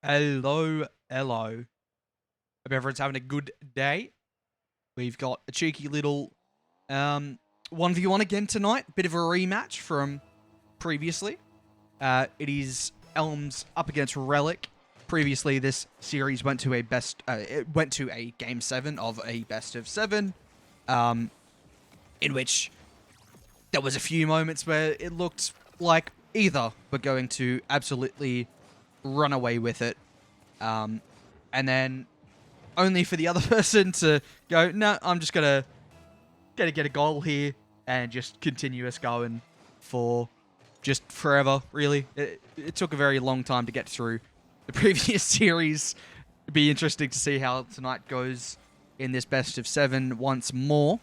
Hello, hello. Hope everyone's having a good day. We've got a cheeky little 1v1 again tonight. Bit of a rematch from previously. It is Elms up against Rellec. Previously, this series went to a game 7 of a best of 7, in which there was a few moments where it looked like either were going to absolutely run away with it. And then only for the other person to go, no, I'm just gonna get a goal here and just continue us going for just forever, really. It took a very long time to get through the previous series. It'd be interesting to see how tonight goes in this best of 7 once more.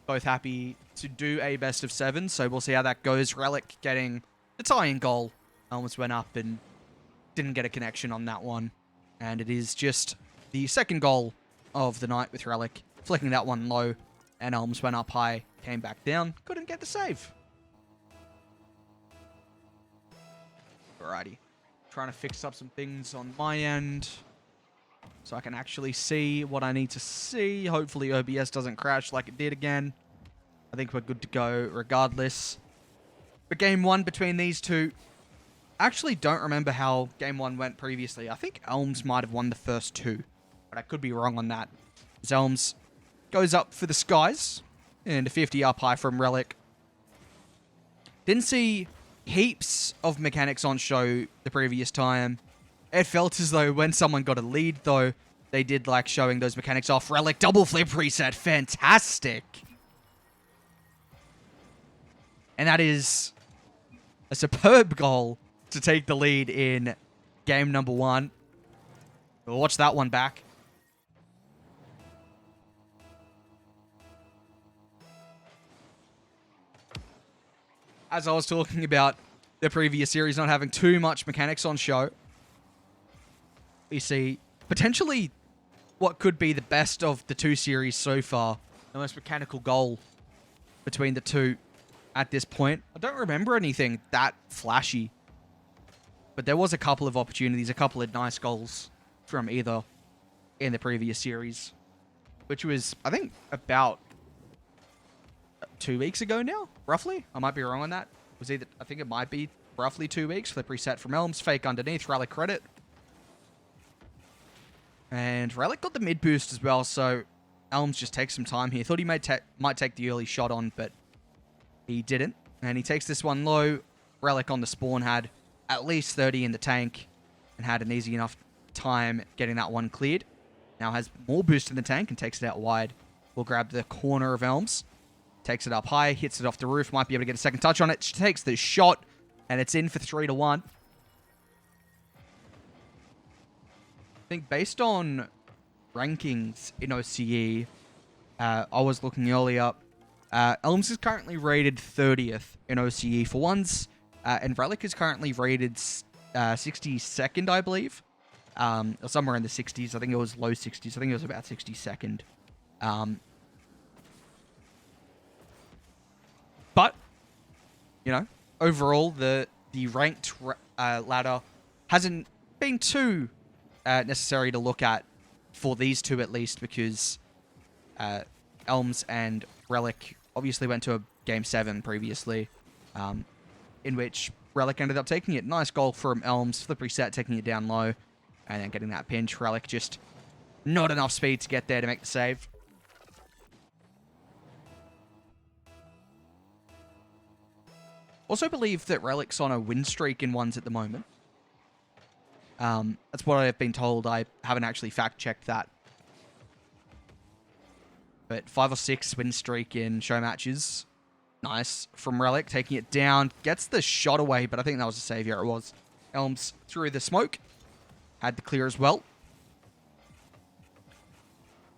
Both happy to do a best of 7, so we'll see how that goes. Rellec getting the tie-in goal. Almost went up and didn't get a connection on that one. And it is just the second goal of the night with Rellec flicking that one low, and Elms went up high, came back down, couldn't get the save. Alrighty. Trying to fix up some things on my end so I can actually see what I need to see. Hopefully OBS doesn't crash like it did again. I think we're good to go regardless. But game 1 between these two, I actually don't remember how game 1 went previously. I think Elms might have won the first 2, but I could be wrong on that. As Elms goes up for the skies, and a 50 up high from Rellec. Didn't see heaps of mechanics on show the previous time. It felt as though when someone got a lead, though, they did like showing those mechanics off. Rellec double flip reset, fantastic. And that is a superb goal to take the lead in game number 1. We'll watch that one back. As I was talking about the previous series not having too much mechanics on show, we see potentially what could be the best of the 2 series so far. The most mechanical goal between the 2 at this point. I don't remember anything that flashy, but there was a couple of opportunities, a couple of nice goals from either in the previous series, which was, I think, about 2 weeks ago now, roughly. I might be wrong on that. I think it might be roughly 2 weeks. Flip reset from Elms, fake underneath, Rellec credit. And Rellec got the mid boost as well, so Elms just takes some time here. Thought he might take the early shot on, but he didn't. And he takes this one low. Rellec on the spawn had at least 30 in the tank and had an easy enough time getting that one cleared. Now has more boost in the tank and takes it out wide. We'll grab the corner of Elms. Takes it up high, hits it off the roof. Might be able to get a second touch on it. She takes the shot, and it's in for 3-1. I think based on rankings in OCE, I was looking earlier, Elms is currently rated 30th in OCE for ones, and Rellec is currently rated 62nd, I believe. Or somewhere in the 60s. I think it was low 60s. I think it was about 62nd. But, you know, overall, the ranked ladder hasn't been too necessary to look at for these two, at least, because Elms and Rellec obviously went to a game 7 previously, in which Rellec ended up taking it. Nice goal from Elms, flip reset, taking it down low, and then getting that pinch. Rellec just not enough speed to get there to make the save. Also believe that Rellec's on a win streak in ones at the moment. That's what I've been told. I haven't actually fact-checked that. But 5 or 6 win streak in show matches. Nice from Rellec, taking it down. Gets the shot away, but I think that was a save. Yeah, it was. Elms through the smoke. Had the clear as well.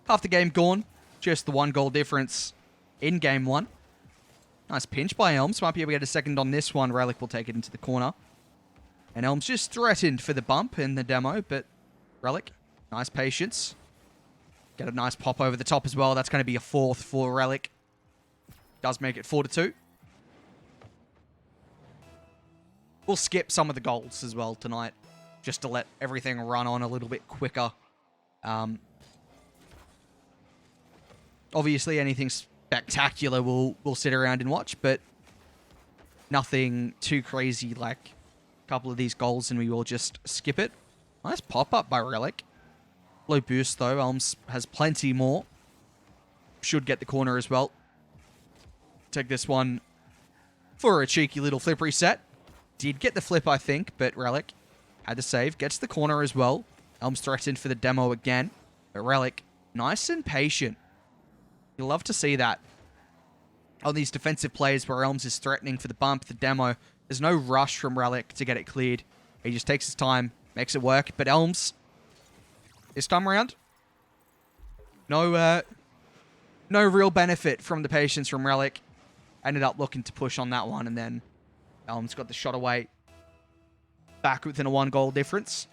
Half the game gone. Just the 1 goal difference in game 1. Nice pinch by Elms. Might be able to get a second on this one. Rellec will take it into the corner. And Elms just threatened for the bump in the demo, but Rellec, nice patience. Get a nice pop over the top as well. That's going to be a 4th for Rellec. Does make it 4-2. We'll skip some of the goals as well tonight. just to let everything run on a little bit quicker. Obviously, anything spectacular we'll sit around and watch, but nothing too crazy like a couple of these goals, and we will just skip it. Nice pop-up by Rellec. Low boost, though. Elms has plenty more. Should get the corner as well. Take this one for a cheeky little flip reset. Did get the flip, I think, but Rellec had to save. Gets the corner as well. Elms threatened for the demo again. But Rellec, nice and patient. You'll love to see that on these defensive plays where Elms is threatening for the bump, the demo. There's no rush from Rellec to get it cleared. He just takes his time, makes it work. But Elms, this time around, no real benefit from the patience from Rellec. Ended up looking to push on that one, and then Elms got the shot away. Back within a 1-goal difference.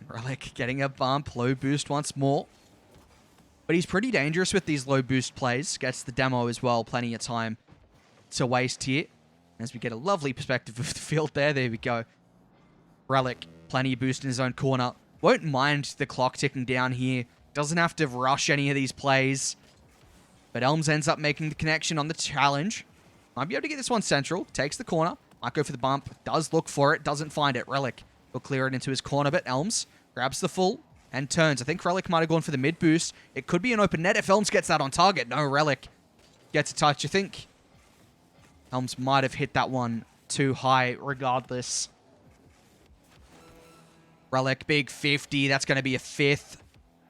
Rellec getting a bump, low boost once more. But he's pretty dangerous with these low boost plays. Gets the demo as well, plenty of time to waste here. As we get a lovely perspective of the field there. There we go. Rellec, plenty of boost in his own corner. Won't mind the clock ticking down here. Doesn't have to rush any of these plays. But Elms ends up making the connection on the challenge. Might be able to get this one central. Takes the corner. Might go for the bump. Does look for it. Doesn't find it. Rellec will clear it into his corner, but Elms grabs the full and turns. I think Rellec might have gone for the mid boost. It could be an open net if Elms gets that on target. No, Rellec gets a touch. I think Elms might have hit that one too high regardless. Rellec, big 50. That's going to be a 5th.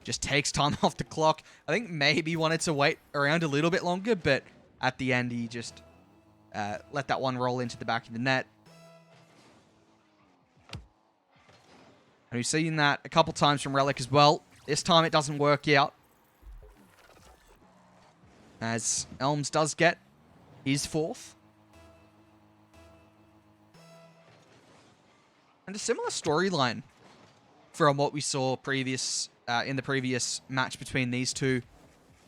Just takes time off the clock. I think maybe wanted to wait around a little bit longer, but at the end, he just let that one roll into the back of the net. And we've seen that a couple times from Rellec as well. This time it doesn't work out, as Elms does get his 4th. And a similar storyline from what we saw in the previous match between these two.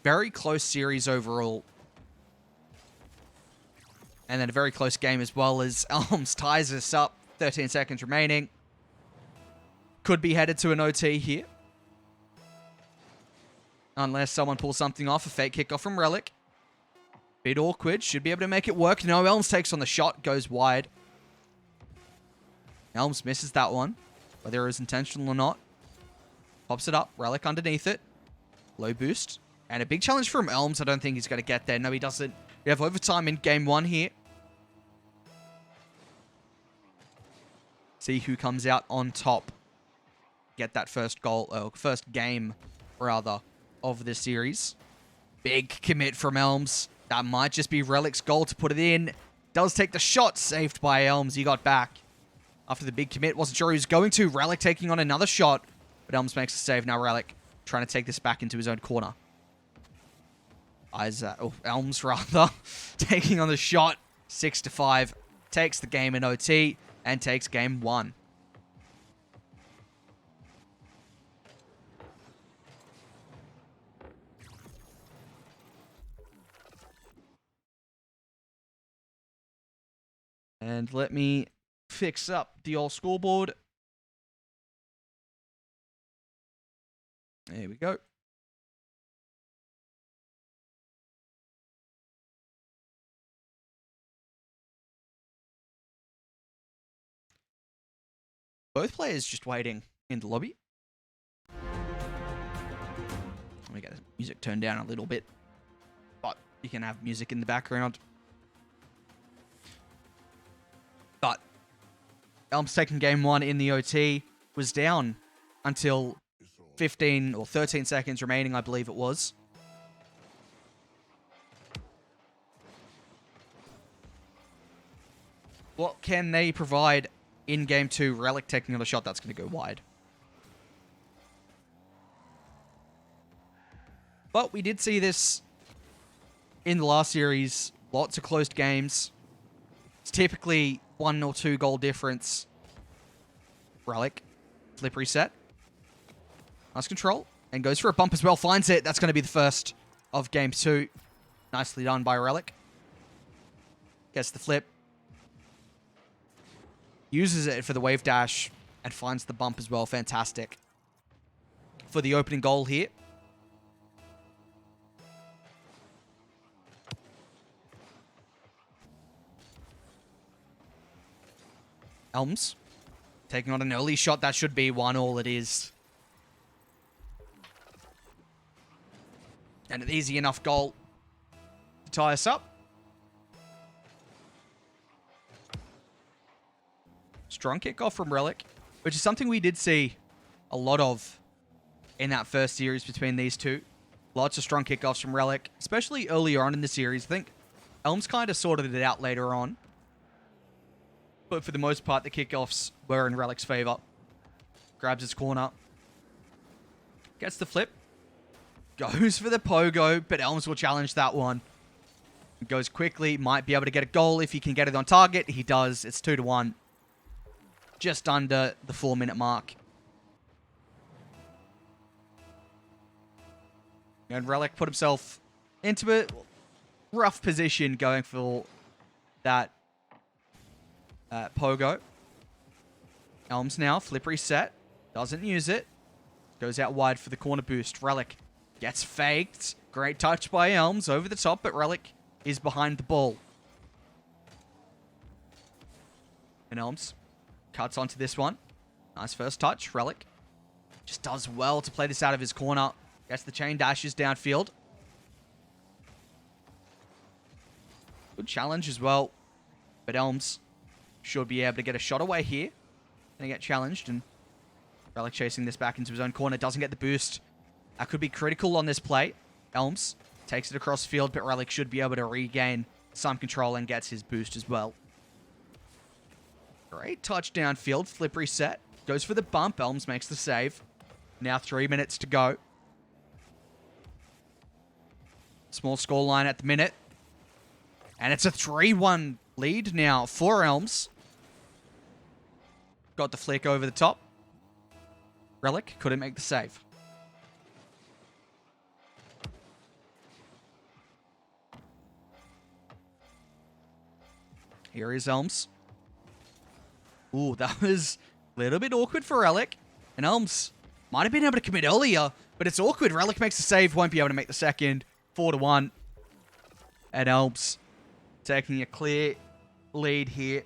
Very close series overall. And then a very close game as well, as Elms ties us up. 13 seconds remaining. Could be headed to an OT here. Unless someone pulls something off. A fake kickoff from Rellec. Bit awkward. Should be able to make it work. No, Elms takes on the shot. Goes wide. Elms misses that one. Whether it was intentional or not. Pops it up. Rellec underneath it. Low boost. And a big challenge from Elms. I don't think he's going to get there. No, he doesn't. We have overtime in game 1 here. See who comes out on top. Get that first goal, first game, rather, of this series. Big commit from Elms. That might just be Rellec's goal to put it in. Does take the shot. Saved by Elms. He got back after the big commit. Wasn't sure he was going to. Rellec taking on another shot. But Elms makes a save. Now Rellec trying to take this back into his own corner. Elms, rather, taking on the shot. 6-5. Takes the game in OT and takes game 1. And let me fix up the old scoreboard. There we go. Both players just waiting in the lobby. Let me get the music turned down a little bit. But you can have music in the background. But Elms taking game 1 in the OT. Was down until 15 or 13 seconds remaining, I believe it was. What can they provide in game 2? Rellec taking on a shot that's going to go wide. But we did see this in the last series. Lots of closed games. It's typically 1 or 2 goal difference. Rellec, flip reset. Nice control. And goes for a bump as well. Finds it. That's going to be the first of game 2. Nicely done by Rellec. Gets the flip. Uses it for the wave dash and finds the bump as well. Fantastic. For the opening goal here. Elms taking on an early shot. That should be 1-1. It is. And an easy enough goal to tie us up. Strong kickoff from Rellec, which is something we did see a lot of in that first series between these two. Lots of strong kickoffs from Rellec, especially earlier on in the series. I think Elms kind of sorted it out later on. But for the most part, the kickoffs were in Rellec's favor. Grabs his corner. Gets the flip. Goes for the pogo, but Elms will challenge that one. Goes quickly. Might be able to get a goal if he can get it on target. He does. It's 2-1. Just under the 4-minute mark. And Rellec put himself into a rough position going for that pogo. Elms now, flip reset. Doesn't use it. Goes out wide for the corner boost. Rellec gets faked. Great touch by Elms over the top, but Rellec is behind the ball. And Elms cuts onto this one. Nice first touch. Rellec just does well to play this out of his corner. Gets the chain dashes downfield. Good challenge as well. But Elms should be able to get a shot away here. Gonna get challenged, and Rellec chasing this back into his own corner. Doesn't get the boost. That could be critical on this play. Elms takes it across field, but Rellec should be able to regain some control and gets his boost as well. Great touch downfield. Flip reset. Goes for the bump. Elms makes the save. Now 3 minutes to go. Small scoreline at the minute. And it's a 3-1 lead now for Elms. Got the flick over the top. Rellec couldn't make the save. Here is Elms. Ooh, that was a little bit awkward for Rellec. And Elms might have been able to commit earlier, but it's awkward. Rellec makes the save, won't be able to make the second. 4-1. And Elms taking a clear lead here.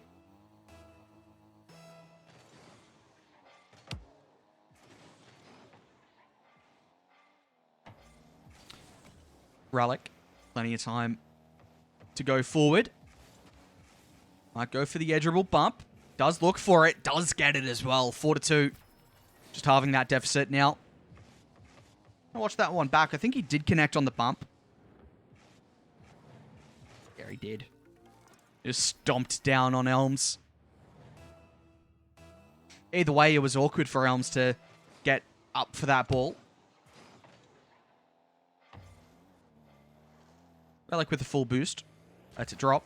Rellec, plenty of time to go forward. Might go for the edgeable bump. Does look for it. Does get it as well. 4-2. Just halving that deficit now. I'll watch that one back. I think he did connect on the bump. Yeah, he did. Just stomped down on Elms. Either way, it was awkward for Elms to get up for that ball. Rellec with a full boost. That's a drop.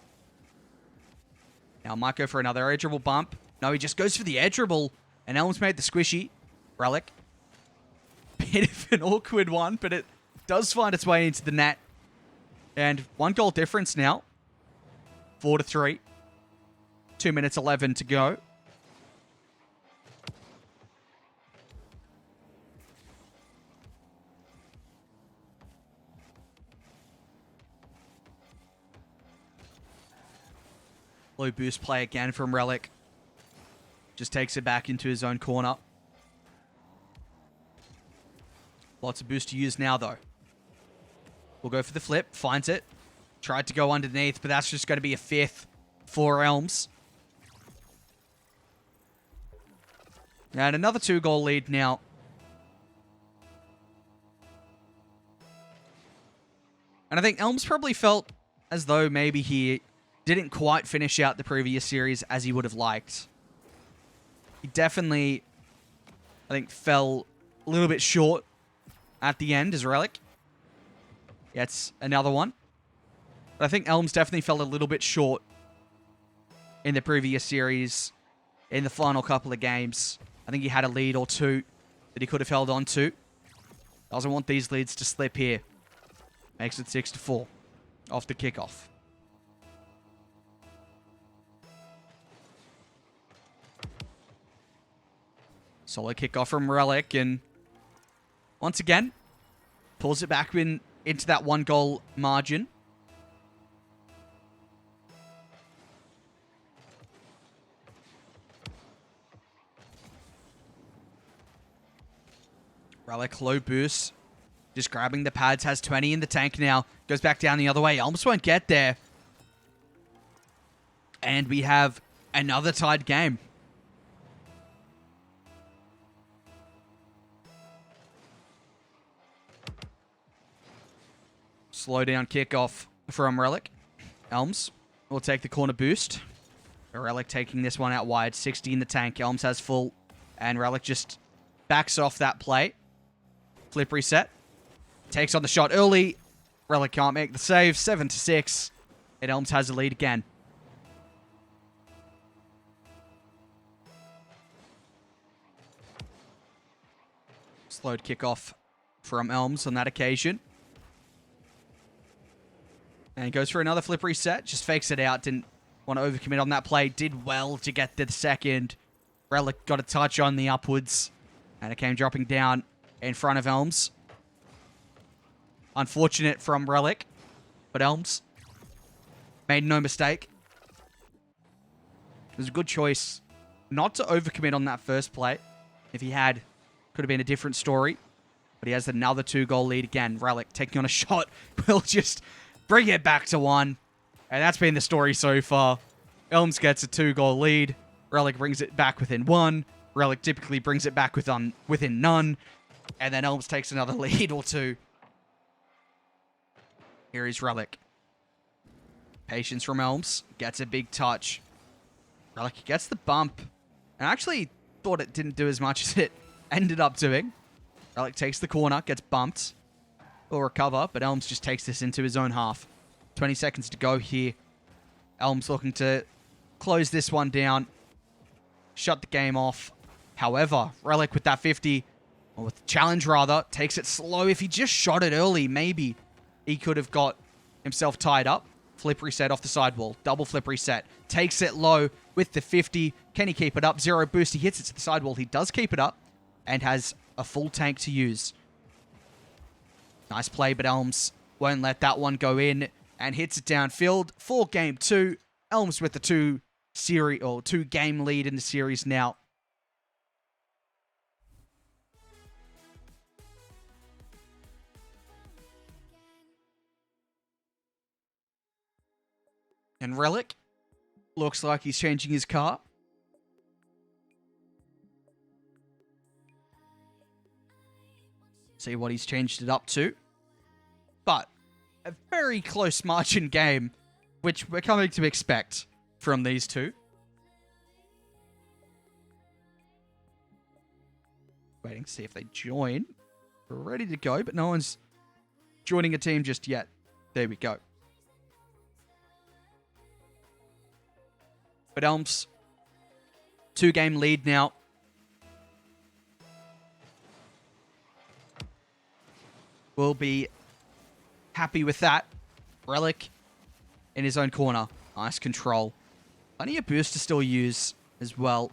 Now might go for another edgeable bump. No, he just goes for the edgeable. And Elms made the squishy. Rellec. Bit of an awkward one, but it does find its way into the net. And 1 goal difference now. 4-3. 2 minutes 11 to go. Low boost play again from Rellec. Just takes it back into his own corner. Lots of boost to use now, though. We'll go for the flip. Finds it. Tried to go underneath, but that's just going to be a 5th for Elms. And another 2-goal lead now. And I think Elms probably felt as though maybe he didn't quite finish out the previous series as he would have liked. He definitely, I think, fell a little bit short at the end as Rellec gets another one. But I think Elms definitely fell a little bit short in the previous series, in the final couple of games. I think he had a lead or two that he could have held on to. Doesn't want these leads to slip here. Makes it 6-4 off the kickoff. Solid kickoff from Rellec, and once again, pulls it back into that 1-goal margin. Rellec low boost. Just grabbing the pads. Has 20 in the tank now. Goes back down the other way. Elms won't get there. And we have another tied game. Slow down kickoff from Rellec. Elms will take the corner boost. Rellec taking this one out wide. 60 in the tank. Elms has full. And Rellec just backs off that play. Flip reset. Takes on the shot early. Rellec can't make the save. 7-6. And Elms has the lead again. Slowed kickoff from Elms on that occasion. And he goes for another flip reset. Just fakes it out. Didn't want to overcommit on that play. Did well to get to the second. Rellec got a touch on the upwards. And it came dropping down in front of Elms. Unfortunate from Rellec. But Elms made no mistake. It was a good choice not to overcommit on that first play. If he had, could have been a different story. But he has another 2-goal lead again. Rellec taking on a shot. Will just bring it back to 1. And that's been the story so far. Elms gets a 2-goal lead. Rellec brings it back within 1. Rellec typically brings it back within none. And then Elms takes another lead or 2. Here is Rellec. Patience from Elms. Gets a big touch. Rellec gets the bump. And I actually thought it didn't do as much as it ended up doing. Rellec takes the corner. Gets bumped. Will recover. But Elms just takes this into his own half. 20 seconds to go here. Elms looking to close this one down. Shut the game off. However, Rellec with that 50, or with the challenge rather, takes it slow. If he just shot it early, maybe he could have got himself tied up. Flip reset off the sidewall. Double flip reset. Takes it low with the 50. Can he keep it up? 0 boost. He hits it to the sidewall. He does keep it up and has a full tank to use. Nice play, but Elms won't let that one go in and hits it downfield for game 2. Elms with the 2-game lead in the series now. And Rellec looks like he's changing his car. See what he's changed it up to. But a very close margin game, which we're coming to expect from these two. Waiting to see if they join. We're ready to go, but no one's joining a team just yet. There we go. But Elms, 2-game lead now. Will be happy with that. Rellec in his own corner. Nice control. Plenty of boost to still use as well.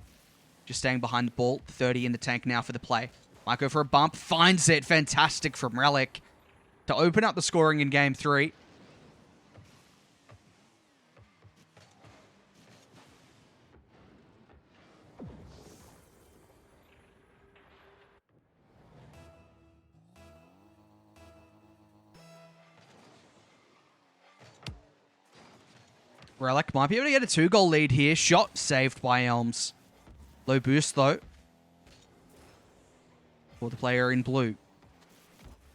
Just staying behind the ball. 30 in the tank now for the play. Might go for a bump. Finds it. Fantastic from Rellec to open up the scoring in game 3. Rellec might be able to get a 2-goal lead here. Shot saved by Elms. Low boost, though. For the player in blue.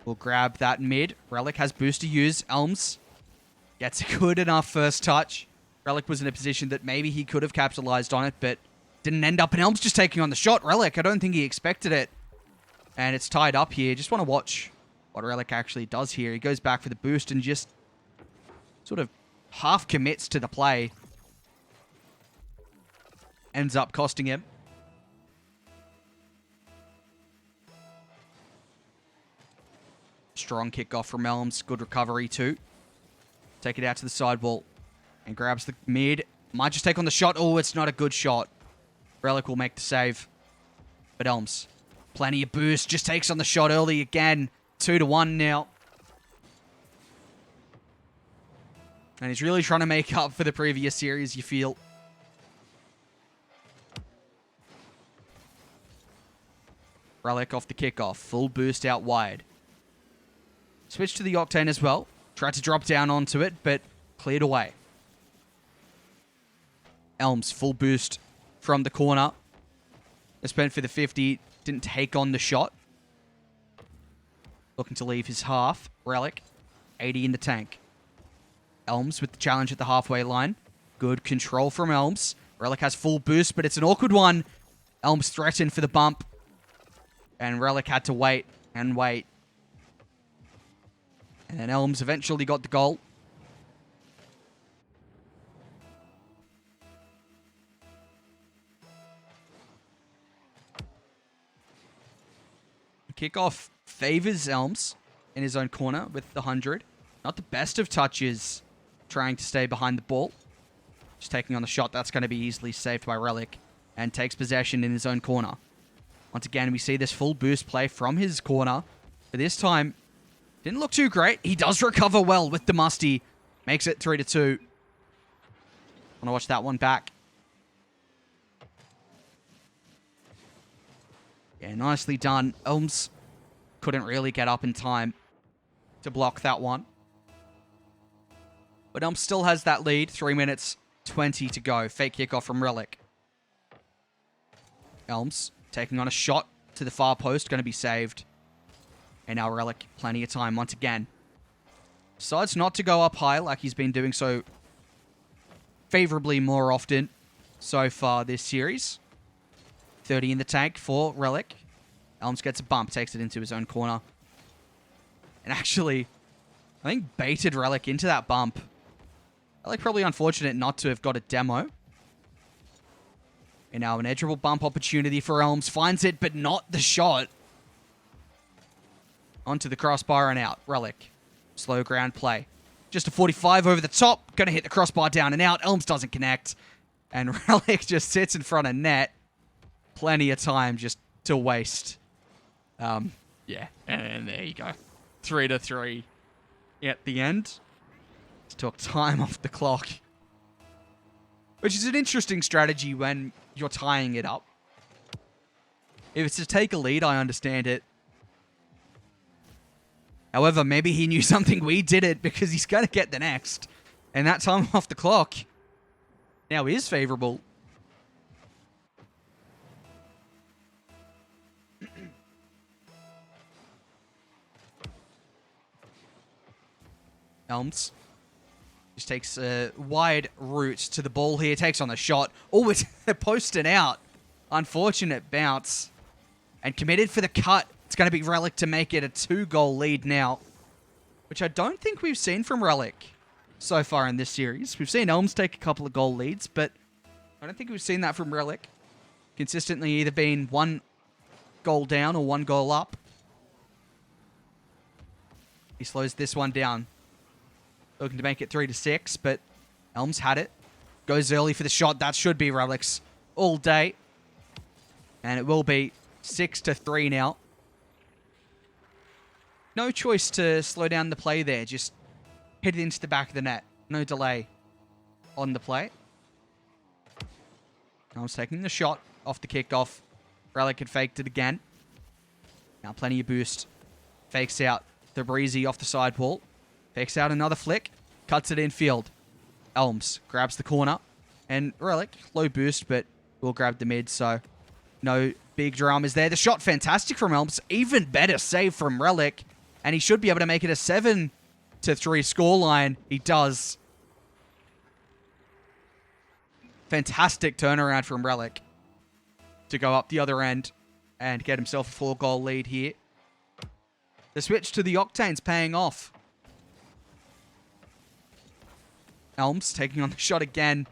We'll grab that mid. Rellec has boost to use. Elms gets a good enough first touch. Rellec was in a position that maybe he could have capitalized on it, but didn't end up. And Elms just taking on the shot. Rellec, I don't think he expected it. And it's tied up here. Just want to watch what Rellec actually does here. He goes back for the boost and just sort of half commits to the play. Ends up costing him. Strong kickoff from Elms. Good recovery too. Take it out to the sidewall. And grabs the mid. Might just take on the shot. Oh, it's not a good shot. Rellec will make the save. But Elms, plenty of boost, just takes on the shot early again. 2-1 now. And he's really trying to make up for the previous series, you feel. Rellec off the kickoff. Full boost out wide. Switch to the Octane as well. Tried to drop down onto it, but cleared away. Elms, full boost from the corner. Spent for the 50. Didn't take on the shot. Looking to leave his half. Rellec, 80 in the tank. Elms with the challenge at the halfway line. Good control from Elms. Rellec has full boost, but it's an awkward one. Elms threatened for the bump. And Rellec had to wait and wait. And then Elms eventually got the goal. Kickoff favors Elms in his own corner with the 100. Not the best of touches trying to stay behind the ball. Just taking on the shot. That's going to be easily saved by Rellec. And takes possession in his own corner. Once again, we see this full boost play from his corner. But this time, didn't look too great. He does recover well with the musty. Makes it 3-2. Want to watch that one back. Yeah, nicely done. Elms couldn't really get up in time to block that one. But Elms still has that lead. 3 minutes, 20 to go. Fake kickoff from Rellec. Elms taking on a shot to the far post. Going to be saved. And now Rellec, plenty of time once again. Decides not to go up high like he's been doing so favorably more often so far this series. 30 in the tank for Rellec. Elms gets a bump, takes it into his own corner. And actually, I think baited Rellec into that bump. Rellec probably unfortunate not to have got a demo. And now an edgeable bump opportunity for Elms. Finds it, but not the shot. Onto the crossbar and out. Rellec. Slow ground play. Just a 45 over the top. Going to hit the crossbar down and out. Elms doesn't connect. And Rellec just sits in front of net. Plenty of time just to waste. Yeah. And there you go. 3-3 at the end. Just took time off the clock. Which is an interesting strategy when you're tying it up. If it's to take a lead, I understand it. However, maybe he knew something we didn't because he's going to get the next. And that time off the clock now is favorable. Elms just takes a wide route to the ball here. Takes on the shot. Oh, it's posted out. Unfortunate bounce. And committed for the cut. It's going to be Rellec to make it a 2-goal lead now. Which I don't think we've seen from Rellec so far in this series. We've seen Elms take a couple of goal leads, but I don't think we've seen that from Rellec. Consistently either being 1 goal down or 1 goal up. He slows this one down. Looking to make it 3-6, but Elms had it. Goes early for the shot. That should be Rellec's all day. And it will be 6-3 now. No choice to slow down the play there. Just hit it into the back of the net. No delay on the play. Elms taking the shot off the kickoff. Rellec had faked it again. Now plenty of boost. Fakes out the breezy off the side wall. Fakes out another flick. Cuts it infield. Elms grabs the corner. And Rellec, low boost, but will grab the mid, so no big dramas there. The shot, fantastic from Elms. Even better save from Rellec. And he should be able to make it a 7-3 scoreline. He does. Fantastic turnaround from Rellec to go up the other end and get himself a 4-goal lead here. The switch to the Octane's paying off. Elms taking on the shot again.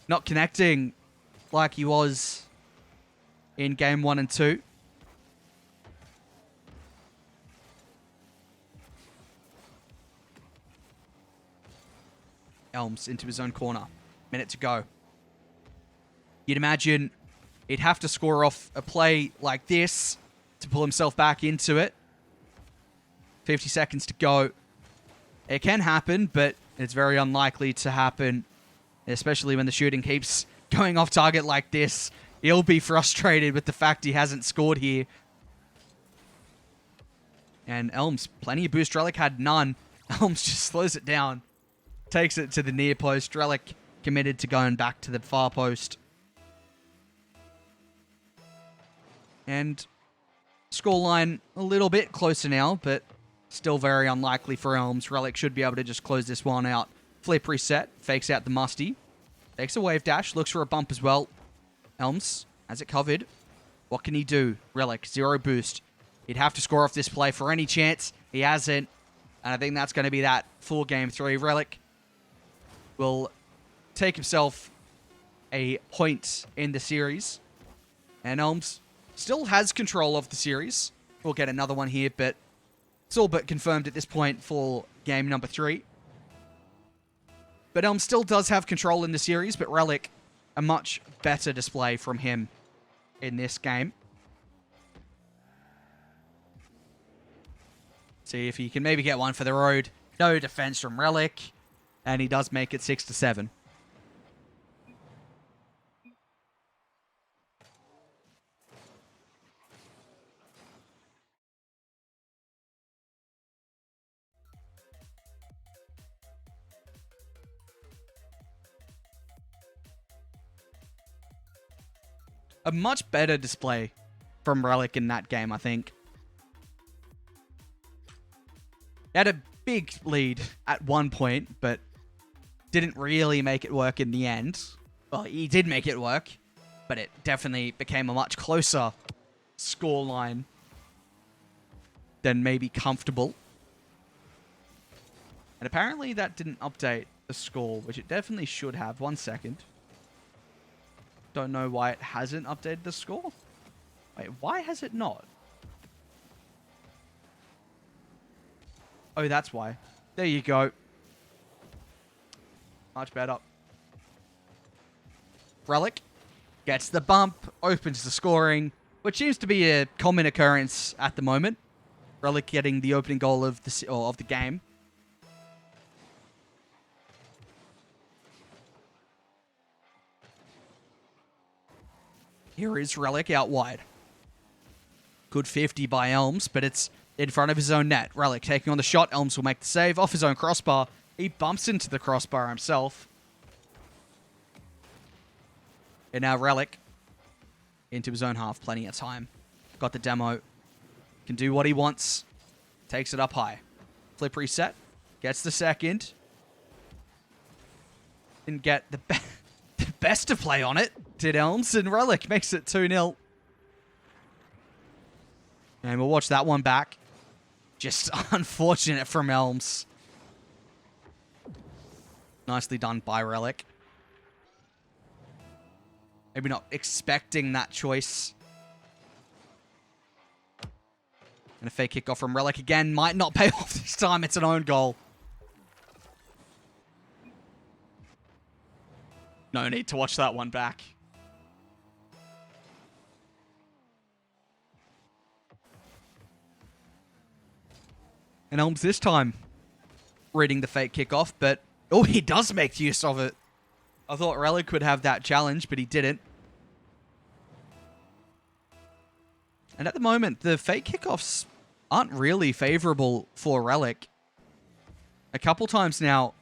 Not connecting like he was in game 1 and 2. Elms into his own corner. Minute to go. You'd imagine He'd have to score off a play like this to pull himself back into it. 50 seconds to go. It can happen, but it's very unlikely to happen, especially when the shooting keeps going off target like this. He'll be frustrated with the fact he hasn't scored here. And Elms, plenty of boost. Rellec had none. Elms just slows it down. Takes it to the near post. Rellec committed to going back to the far post. And scoreline a little bit closer now, but still very unlikely for Elms. Rellec should be able to just close this one out. Flip reset. Fakes out the musty. Takes a wave dash. Looks for a bump as well. Elms has it covered. What can he do? Rellec, 0 boost. He'd have to score off this play for any chance. He hasn't. And I think that's going to be that for game 3. Rellec will take himself a point in the series. And Elms still has control of the series. We'll get another one here, but it's all but confirmed at this point for game number 3. But Elms still does have control in the series, but Rellec, a much better display from him in this game. See if he can maybe get one for the road. No defense from Rellec, and he does make it 6-7. A much better display from Rellec in that game, I think. He had a big lead at one point, but didn't really make it work in the end. Well, he did make it work, but it definitely became a much closer scoreline than maybe comfortable. And apparently that didn't update the score, which it definitely should have. 1 second. Don't know why it hasn't updated the score. Wait, why has it not? Oh, that's why. There you go. Much better. Rellec gets the bump, opens the scoring, which seems to be a common occurrence at the moment. Rellec getting the opening goal of the game. Here is Rellec out wide. Good 50 by Elms, but it's in front of his own net. Rellec taking on the shot. Elms will make the save off his own crossbar. He bumps into the crossbar himself. And now Rellec into his own half. Plenty of time. Got the demo. Can do what he wants. Takes it up high. Flip reset. Gets the second. Didn't get the best to play on it. Did Elms, and Rellec makes it 2-0. And we'll watch that one back. Just unfortunate from Elms. Nicely done by Rellec. Maybe not expecting that choice. And a fake kickoff from Rellec again. Might not pay off this time. It's an own goal. No need to watch that one back. And Elms this time reading the fake kickoff, but oh, he does make use of it. I thought Rellec would have that challenge, but he didn't. And at the moment, the fake kickoffs aren't really favorable for Rellec. A couple times now,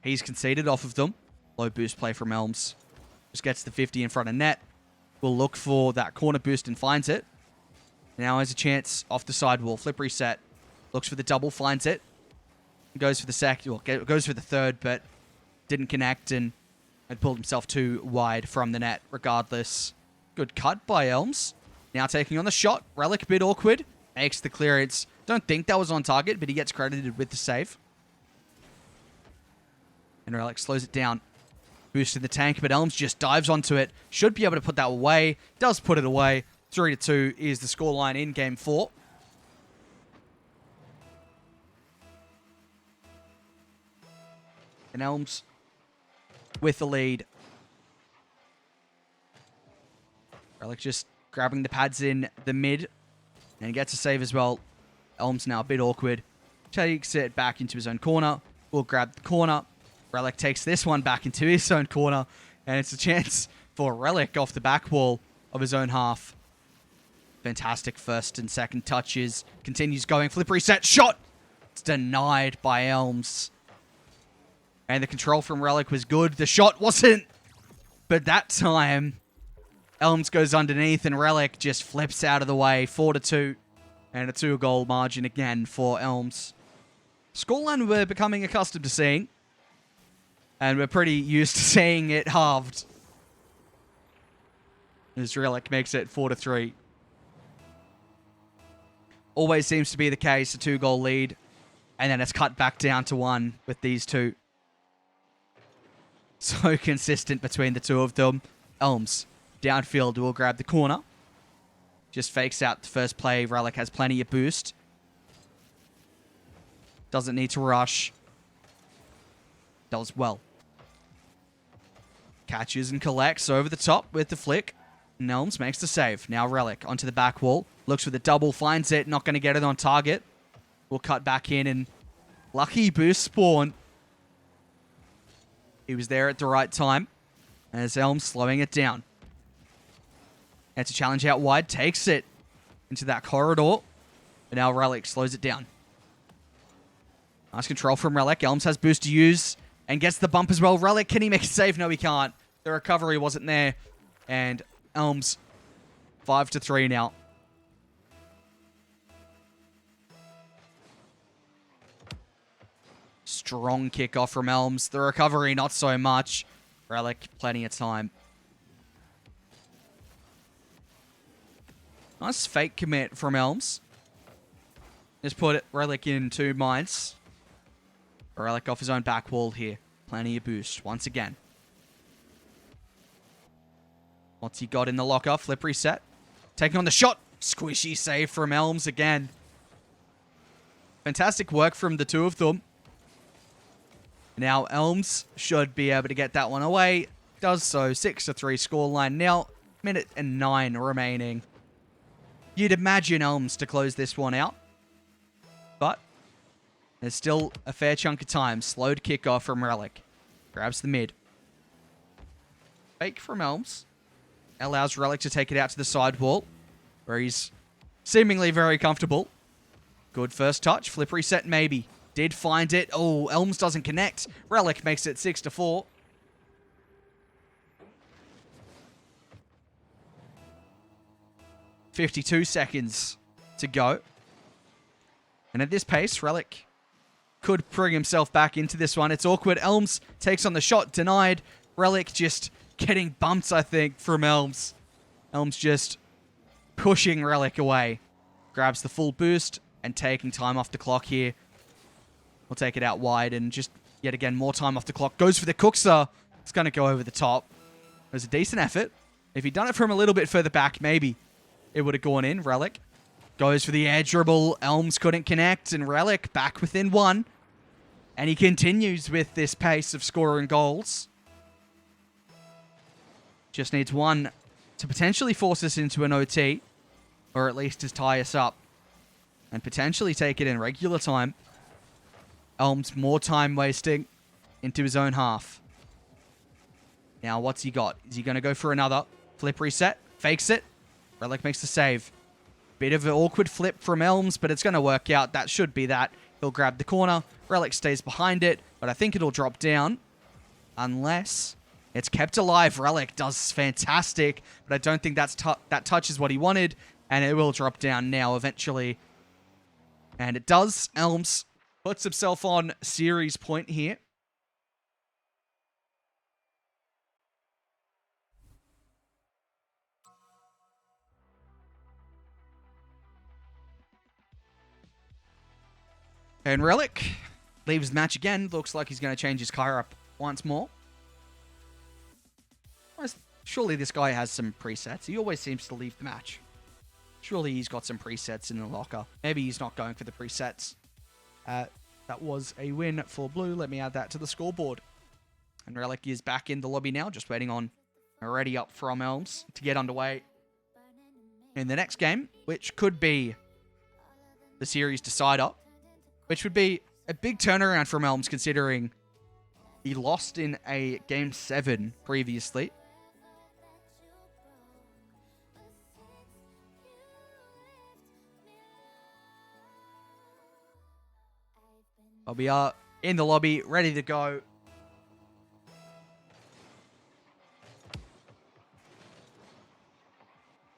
he's conceded off of them. Low boost play from Elms. Just gets the 50 in front of net. Will look for that corner boost and finds it. Now has a chance off the sidewall. Flip reset. Looks for the double, finds it. Goes for the second, well, goes for the third, but didn't connect and had pulled himself too wide from the net regardless. Good cut by Elms. Now taking on the shot. Rellec a bit awkward. Makes the clearance. Don't think that was on target, but he gets credited with the save. And Rellec slows it down. Boost in the tank, but Elms just dives onto it. Should be able to put that away. Does put it away. 3-2 is the scoreline in game 4. And Elms with the lead. Rellec just grabbing the pads in the mid. And gets a save as well. Elms now a bit awkward. Takes it back into his own corner. Will grab the corner. Rellec takes this one back into his own corner. And it's a chance for Rellec off the back wall of his own half. Fantastic first and second touches. Continues going. Flip reset. Shot! It's denied by Elms. And the control from Rellec was good. The shot wasn't. But that time, Elms goes underneath and Rellec just flips out of the way. 4-2. And a 2-goal margin again for Elms. Scoreline we're becoming accustomed to seeing. And we're pretty used to seeing it halved. As Rellec makes it 4-3. Always seems to be the case, a 2-goal lead. And then it's cut back down to 1 with these two. So consistent between the two of them. Elms, downfield, will grab the corner. Just fakes out the first play. Rellec has plenty of boost. Doesn't need to rush. Does well. Catches and collects over the top with the flick. And Elms makes the save. Now Rellec onto the back wall. Looks for the double, finds it. Not going to get it on target. We'll cut back in and lucky boost spawn. He was there at the right time. As Elms slowing it down. And to challenge out wide. Takes it into that corridor. And now Rellec slows it down. Nice control from Rellec. Elms has boost to use. And gets the bump as well. Rellec, can he make a save? No, he can't. The recovery wasn't there. And Elms 5-3 now. Strong kickoff from Elms. The recovery, not so much. Rellec, plenty of time. Nice fake commit from Elms. Just put Rellec in 2 minds. Rellec off his own back wall here. Plenty of boost once again. What's he got in the locker? Flip reset. Taking on the shot. Squishy save from Elms again. Fantastic work from the two of them. Now Elms should be able to get that one away. Does so. 6-3 scoreline now. Minute and 9 remaining. You'd imagine Elms to close this one out. But there's still a fair chunk of time. Slowed kickoff from Rellec. Grabs the mid. Fake from Elms. Allows Rellec to take it out to the side wall. Where he's seemingly very comfortable. Good first touch. Flip reset maybe. Did find it. Oh, Elms doesn't connect. Rellec makes it 6-4. $52 seconds to go. And at this pace, Rellec could bring himself back into this one. It's awkward. Elms takes on the shot. Denied. Rellec just getting bumped, I think, from Elms. Elms just pushing Rellec away. Grabs the full boost and taking time off the clock here. We'll take it out wide and just, yet again, more time off the clock. Goes for the Cookser. It's going to go over the top. It was a decent effort. If he'd done it from a little bit further back, maybe it would have gone in. Rellec goes for the air dribble. Elms couldn't connect, and Rellec back within 1. And he continues with this pace of scoring goals. Just needs 1 to potentially force us into an OT, or at least to tie us up, and potentially take it in regular time. Elms more time wasting into his own half. Now, what's he got? Is he going to go for another? Flip reset. Fakes it. Rellec makes the save. Bit of an awkward flip from Elms, but it's going to work out. That should be that. He'll grab the corner. Rellec stays behind it, but I think it'll drop down. Unless it's kept alive. Rellec does fantastic, but I don't think that touch is what he wanted, and it will drop down now eventually. And it does. Elms puts himself on series point here. And Rellec leaves the match again. Looks like he's going to change his car up once more. Surely this guy has some presets. He always seems to leave the match. Surely he's got some presets in the locker. Maybe he's not going for the presets. That was a win for Blue. Let me add that to the scoreboard. And Rellec is back in the lobby now, just waiting on a ready up from Elms to get underway. in the next game, which could be the series decider, which would be a big turnaround from Elms considering he lost in a Game 7 previously. We are in the lobby, ready to go.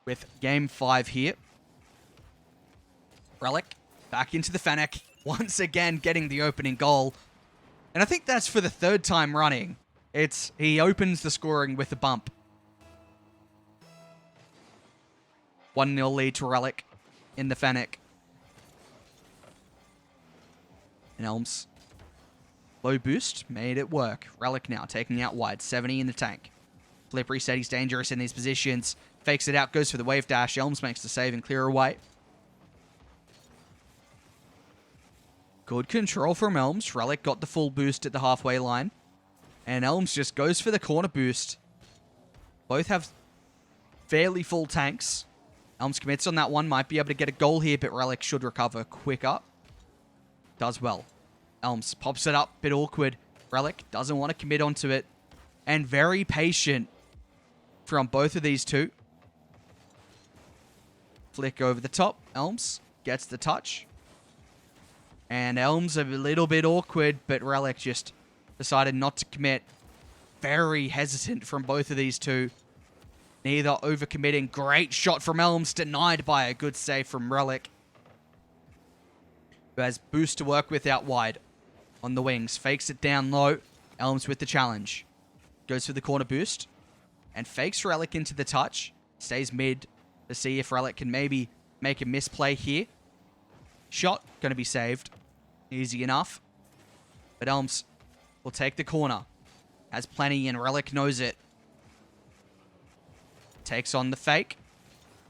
With Game 5 here. Rellec back into the Fennec, once again getting the opening goal. And I think that's for the third time running. He opens the scoring with a bump. 1-0 lead to Rellec in the Fennec. And Elms. Low boost, made it work. Rellec now taking out wide, 70 in the tank. Flip reset, he's dangerous in these positions. Fakes it out, goes for the wave dash. Elms makes the save and clear away. Good control from Elms. Rellec got the full boost at the halfway line. And Elms just goes for the corner boost. Both have fairly full tanks. Elms commits on that one. Might be able to get a goal here, but Rellec should recover quicker. Does well. Elms pops it up. Bit awkward. Rellec doesn't want to commit onto it. And very patient from both of these two. Flick over the top. Elms gets the touch. And Elms a little bit awkward, but Rellec just decided not to commit. Very hesitant from both of these two. Neither overcommitting. Great shot from Elms, denied by a good save from Rellec. Who has boost to work with out wide. On the wings. Fakes it down low. Elms with the challenge. Goes for the corner boost. And fakes Rellec into the touch. Stays mid to see if Rellec can maybe make a misplay here. Shot going to be saved. Easy enough. But Elms will take the corner. Has plenty and Rellec knows it. Takes on the fake.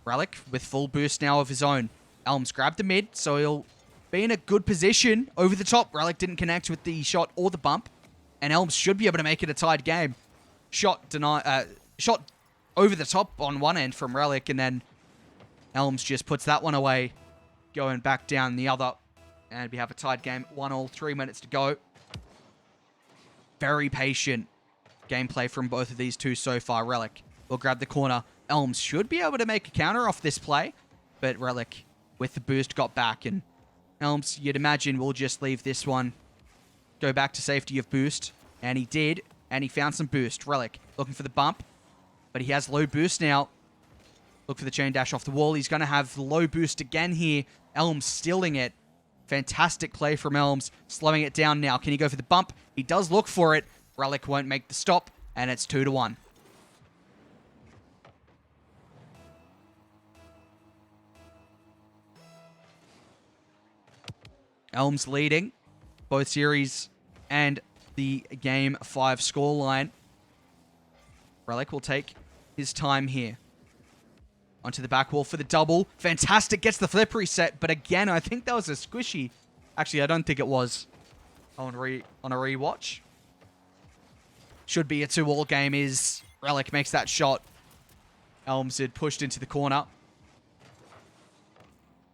Rellec with full boost now of his own. Elms grabbed the mid, so he'll be in a good position. Over the top. Rellec didn't connect with the shot or the bump. And Elms should be able to make it a tied game. Shot over the top on one end from Rellec, and then Elms just puts that one away, going back down the other. And we have a tied game, 1-1, 3 minutes to go. Very patient gameplay from both of these two so far. Rellec will grab the corner. Elms should be able to make a counter off this play, but Rellec with the boost got back, and Elms, you'd imagine, will just leave this one, go back to safety of boost, and he did, and he found some boost. Rellec looking for the bump, but he has low boost now. Look for the chain dash off the wall. He's going to have low boost again here. Elms stealing it. Fantastic play from Elms. Slowing it down now. Can he go for the bump? He does look for it. Rellec won't make the stop, and it's 2-1. Elms leading both series and the Game 5 scoreline. Rellec will take his time here. Onto the back wall for the double. Fantastic. Gets the flip reset. But again, I think that was a squishy. Actually, I don't think it was. On a rewatch. Should be a 2-2 game. Is Rellec makes that shot. Elms had pushed into the corner.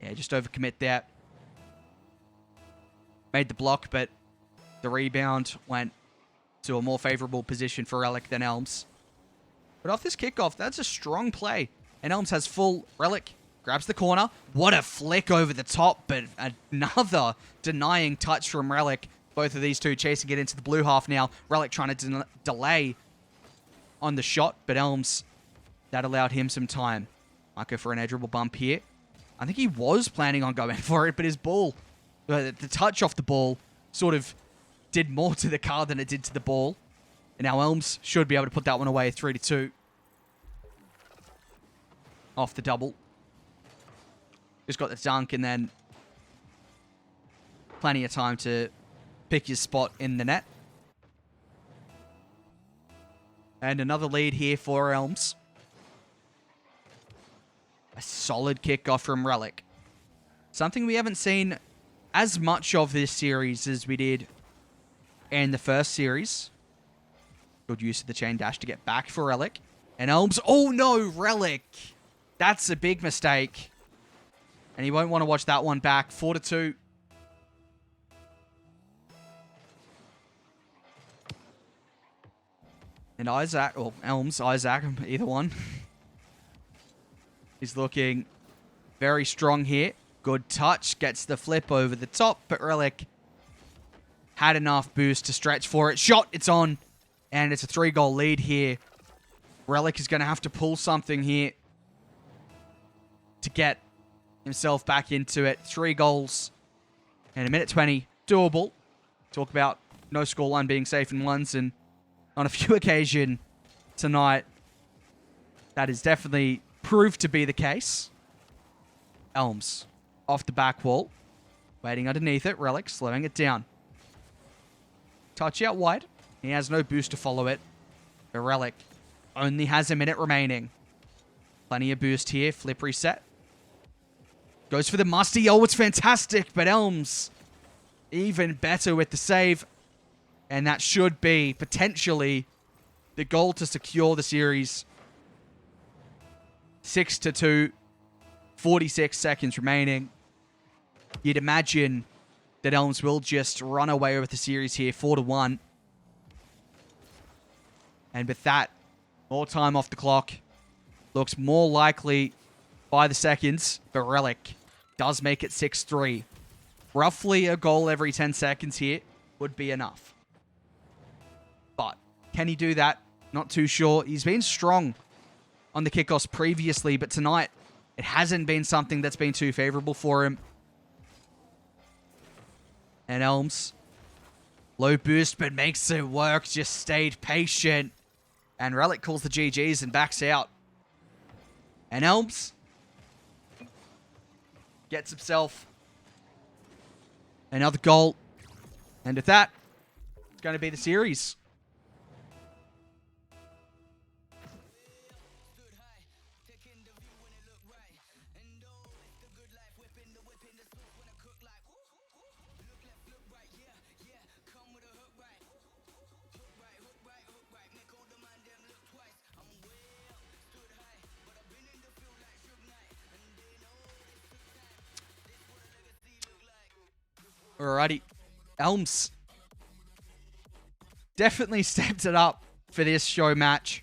Yeah, just overcommit there. Made the block, but the rebound went to a more favorable position for Rellec than Elms. But off this kickoff, that's a strong play. And Elms has full. Rellec grabs the corner. What a flick over the top, but another denying touch from Rellec. Both of these two chasing it into the blue half now. Rellec trying to delay on the shot, but Elms, that allowed him some time. Might go for an edgeable bump here. I think he was planning on going for it, but his ball, the touch off the ball, sort of did more to the car than it did to the ball. And now Elms should be able to put that one away, 3-2. Off the double. Just got the dunk and then plenty of time to pick his spot in the net. And another lead here for Elms. A solid kickoff from Rellec. Something we haven't seen as much of this series as we did in the first series. Good use of the chain dash to get back for Rellec. And Elms, oh no, Rellec That's a big mistake. And he won't want to watch that one back. 4-2. And Isaac, or Elms, Isaac, either one. He's looking very strong here. Good touch. Gets the flip over the top. But Rellec had enough boost to stretch for it. Shot. It's on. And it's a 3-goal lead here. Rellec is going to have to pull something here to get himself back into it. 3 goals in a minute 20. Doable. Talk about no scoreline being safe in ones, and on a few occasions tonight, that is definitely proved to be the case. Elms off the back wall. Waiting underneath it. Rellec slowing it down. Touch out wide. He has no boost to follow it. But Rellec only has a minute remaining. Plenty of boost here. Flip reset. Goes for the musty. Oh, it's fantastic. But Elms even better with the save. And that should be potentially the goal to secure the series. 6-2. 46 seconds remaining. You'd imagine that Elms will just run away with the series here. 4-1. And with that, more time off the clock. Looks more likely by the seconds. But Rellec does make it 6-3. Roughly a goal every 10 seconds here would be enough. But can he do that? Not too sure. He's been strong on the kickoffs previously, but tonight it hasn't been something that's been too favorable for him. And Elms, low boost, but makes it work. Just stayed patient. And Rellec calls the GGs and backs out. And Elms gets himself another goal. And with that, it's going to be the series. Alrighty. Elms definitely stepped it up for this show match.